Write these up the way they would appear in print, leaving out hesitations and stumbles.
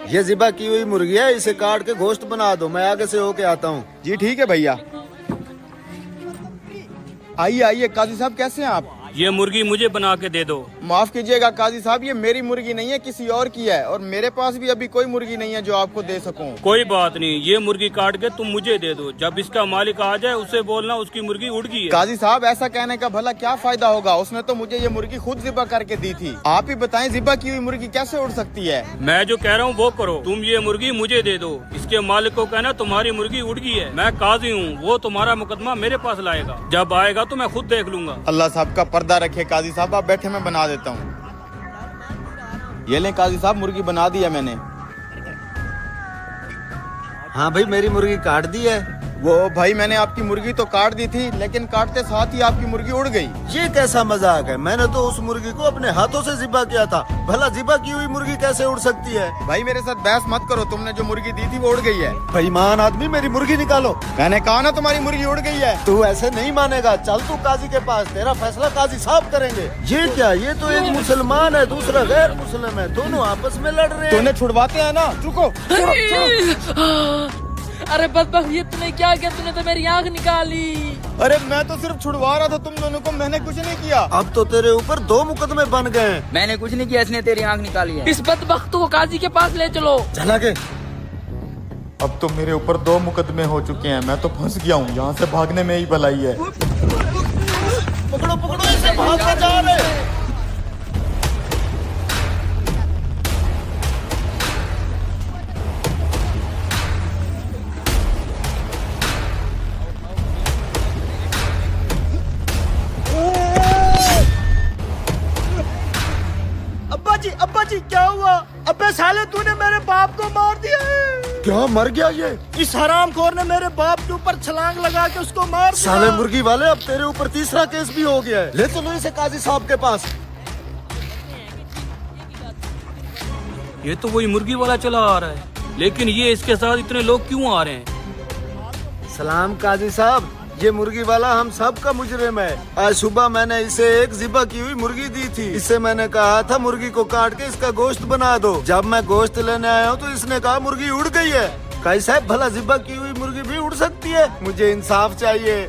ये ज़िबा की हुई मुर्गी है, इसे काट के गोश्त बना दो, मैं आगे से होके आता हूँ। जी ठीक है भैया। आइए आइए काजी साहब, कैसे हैं आप? ये मुर्गी मुझे बना के दे दो। माफ कीजिएगा काजी साहब, ये मेरी मुर्गी नहीं है, किसी और की है, और मेरे पास भी अभी कोई मुर्गी नहीं है जो आपको दे सकूं। कोई बात नहीं, ये मुर्गी काट के तुम मुझे दे दो। जब इसका मालिक आ जाए उसे बोलना उसकी मुर्गी उड़ गई है। काजी साहब ऐसा कहने का भला क्या फायदा होगा, उसने तो मुझे ये मुर्गी खुद ज़िबा करके दी थी। आप ही बताएं ज़िबा की हुई मुर्गी कैसे उड़ सकती है? मैं जो कह रहा हूँ वो करो, तुम ये मुर्गी मुझे दे दो। इसके मालिक को कहना तुम्हारी मुर्गी उड़ गई है। मैं काजी हूँ, वो तुम्हारा मुकदमा मेरे पास लाएगा। जब आएगा तो मैं खुद देख लूंगा। अल्लाह साहब का पर्दा रखे काजी साहब, आप बैठे, मैं बना देता हूँ। ये लें काजी साहब, मुर्गी बना दी है मैंने। हाँ भाई, मेरी मुर्गी काट दी है। वो भाई मैंने आपकी मुर्गी तो काट दी थी, लेकिन काटते साथ ही आपकी मुर्गी उड़ गई। ये कैसा मजाक है? मैंने तो उस मुर्गी को अपने हाथों से ज़िबा किया था, भला ज़िबा की हुई मुर्गी कैसे उड़ सकती है? भाई मेरे साथ बहस मत करो, तुमने जो मुर्गी दी थी वो उड़ गई है। बेईमान आदमी, मेरी मुर्गी निकालो। मैंने कहा ना तुम्हारी मुर्गी उड़ गई है। तू ऐसे नहीं मानेगा, चल तू काजी के पास, तेरा फैसला काजी साहब करेंगे। ये क्या, ये तो एक मुसलमान है, दूसरा गैर मुस्लिम है, दोनों आपस में लड़ रहे हैं। तूने छुड़वाते हैं ना, रुको। अरे बदबख्त, ये तूने क्या किया? तूने तो मेरी आँख निकाली। अरे मैं तो सिर्फ छुड़वा रहा था तुम दोनों को, मैंने कुछ नहीं किया। अब तो तेरे ऊपर 2 मुकदमे बन गए हैं। मैंने कुछ नहीं किया, इसने तेरी आंख निकाली है। इस बदबख्त को काजी के पास ले चलो। चला के। अब तो मेरे ऊपर 2 मुकदमे हो चुके हैं, मैं तो फंस गया हूँ, यहाँ से भागने में ही भलाई है। पकड़ो पकड़ो इसे, भागते जा रहे। अब्बा जी क्या हुआ? अबे साले, तूने मेरे बाप को मार दिया है। क्या, मर गया ये? इस हरामखोर ने मेरे बाप के ऊपर छलांग लगा के उसको मार दिया। साले मुर्गी वाले, अब तेरे ऊपर तीसरा केस भी हो गया है। ले चलो इसे काजी साहब के पास। ये तो वही मुर्गी वाला चला आ रहा है, लेकिन ये इसके साथ इतने लोग क्यों आ रहे हैं? सलाम काजी साहब, ये मुर्गी वाला हम सब का मुजरिम है। आज सुबह मैंने इसे एक ज़िबा की हुई मुर्गी दी थी। इसे मैंने कहा था मुर्गी को काट के इसका गोश्त बना दो। जब मैं गोश्त लेने आया हूँ तो इसने कहा मुर्गी उड़ गई है। काजी साहब, भला ज़िबा की हुई मुर्गी भी उड़ सकती है? मुझे इंसाफ चाहिए।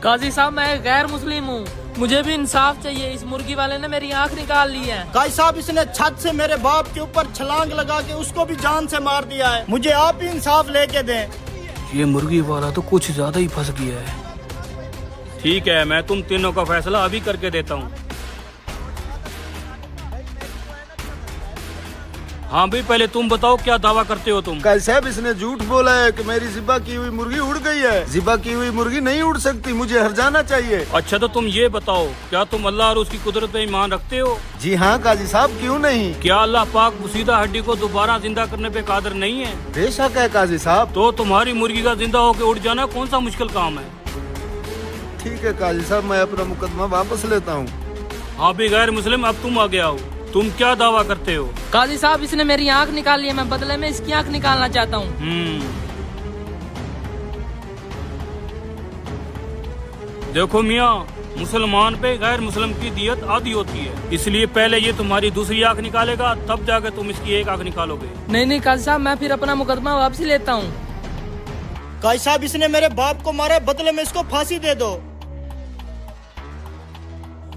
काजी साहब, मैं गैर मुस्लिम हूँ, मुझे भी इंसाफ चाहिए। इस मुर्गी वाले ने मेरी आँख निकाल ली है। काजी साहब, इसने छत से मेरे बाप के ऊपर छलांग लगा के उसको भी जान से मार दिया है। मुझे आप ही इंसाफ लेके दें। ये मुर्गी वाला तो कुछ ज्यादा ही फंस गया है। ठीक है, मैं तुम तीनों का फैसला अभी करके देता हूँ। हाँ भाई, पहले तुम बताओ क्या दावा करते हो तुम? काजी साहब, इसने झूठ बोला है कि मेरी ज़िबा की हुई मुर्गी उड़ गई है। ज़िबा की हुई मुर्गी नहीं उड़ सकती, मुझे हर्जाना चाहिए। अच्छा तो तुम ये बताओ, क्या तुम अल्लाह और उसकी कुदरत पे ईमान रखते हो? जी हाँ काजी साहब, क्यों नहीं। क्या अल्लाह पाक मुसीदा हड्डी को दोबारा जिंदा करने पे कादिर नहीं है? बेशक है काजी साहब। तो तुम्हारी मुर्गी का जिंदा होकर उड़ जाना कौन सा मुश्किल काम है? ठीक है काजी साहब, मैं अपना मुकदमा वापस लेता हूँ। हाँ भी गैर मुस्लिम, अब तुम आ गया हो, तुम क्या दावा करते हो? काजी साहब, इसने मेरी आँख निकाली है, मैं बदले में इसकी आँख निकालना चाहता हूँ। देखो मियाँ, मुसलमान पे गैर मुस्लिम की दियत आधी होती है, इसलिए पहले ये तुम्हारी दूसरी आँख निकालेगा, तब जाकर तुम इसकी एक आँख निकालोगे। नहीं काजी साहब, मैं फिर अपना मुकदमा वापसी लेता हूँ। काजी साहब, इसने मेरे बाप को मारा, बदले में इसको फांसी दे दो।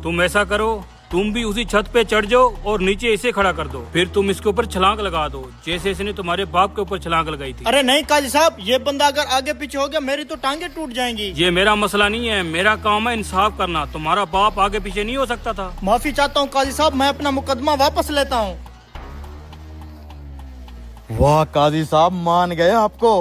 तुम ऐसा करो, तुम भी उसी छत पे चढ़ जाओ और नीचे इसे खड़ा कर दो, फिर तुम इसके ऊपर छलांग लगा दो, जैसे इसने तुम्हारे बाप के ऊपर छलांग लगाई थी। अरे नहीं काजी साहब, ये बंदा अगर आगे पीछे हो गया मेरी तो टांगे टूट जाएंगी। ये मेरा मसला नहीं है, मेरा काम है इंसाफ करना। तुम्हारा बाप आगे पीछे नहीं हो सकता था। माफी चाहता हूँ काजी साहब, मैं अपना मुकदमा वापस लेता हूँ। वाह काजी साहब, मान गए आपको।